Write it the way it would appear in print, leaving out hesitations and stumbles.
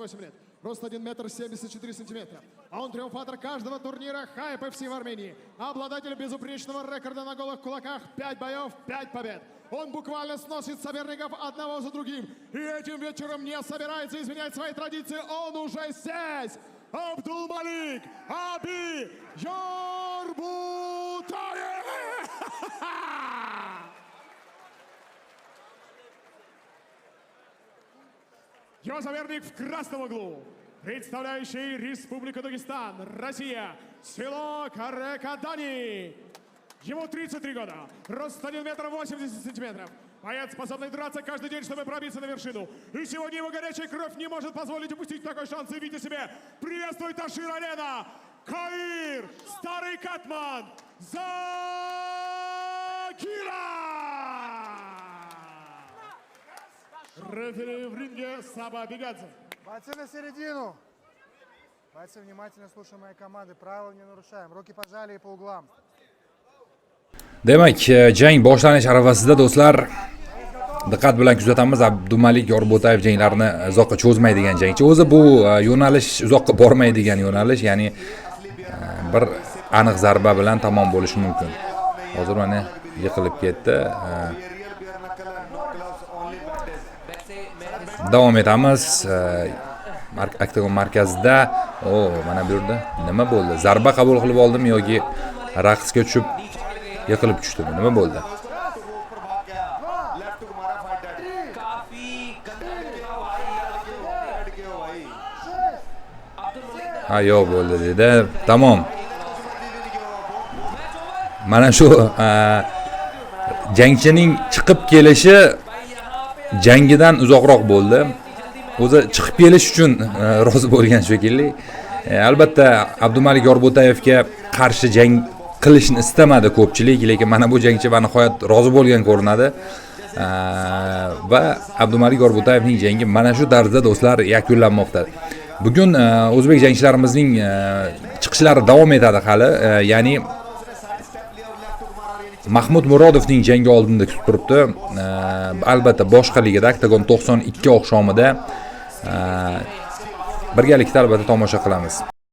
28 лет. Рост 1 метр 74 сантиметра. Он триумфатор каждого турнира Hype FC в Армении. Обладатель безупречного рекорда на голых кулаках. 5 боев, 5 побед. Он буквально сносит соперников одного за другим. И этим вечером не собирается изменять свои традиции. Он уже здесь. Абдулмалик Аби Yorboutayev! Его соперник в красном углу, представляющий Республику Дагестан, Россия, село Карекадани. Ему 33 года, рост 1 метр 80 сантиметров. Боец, способный драться каждый день, чтобы пробиться на вершину. И сегодня его горячая кровь не может позволить упустить такой шанс. И видите себе, приветствуй Ташир Алена, Каир, Старый Катман, Закира! Рефери в ринге Саба Бегадзе. Бойцы на середину. Бойцы, внимательно слушаем моей команды. Правила не нарушаем. Руки пожали и по углам. Demak, jang boshlanish arafasida do'stlar, diqqat bilan kuzatamiz. Abdumalik Yorbo'tayev janglarini uzoqqa cho'zmaydigan jangchi. O'zi bu yo'nalish uzoqqa bormaydigan yo'nalish, ya'ni bir aniq zarba bilan tamom bo'lishi mumkin. Hozir mana yiqilib ketdi. Davom etamiz. Oktagon markazida, mana bu yerda nima bo'ldi? Zarba qabul qilib oldimi yoki raqsga tushib yiqilib tushdimi? Nima bo'ldi? Ha, yo'q bo'ldi dedi. Tamom. Mana shu jangchining chiqib kelishi jangidan uzoqroq bo'ldi. O'zi chiqib kelish uchun rozi bo'lgan shekilli. Albatta Abdumalik Yorbo'tayevga qarshi jang qilishni istamadi ko'pchilik, lekin mana bu jangchi va nihoyat rozi bo'lgan ko'rinadi. Va Abdumalik Yorbo'tayevning jangi mana shu tarzda do'stlar yakunlanmoqda. Bugun o'zbek jangchilarimizning chiqishlari davom etadi hali, ya'ni Mahmud Murodovning jangi oldinda kutib turibdi. Albatta boshqa ligada Oktagon 92 oqshomida birgalikda albatta tomosha qilamiz.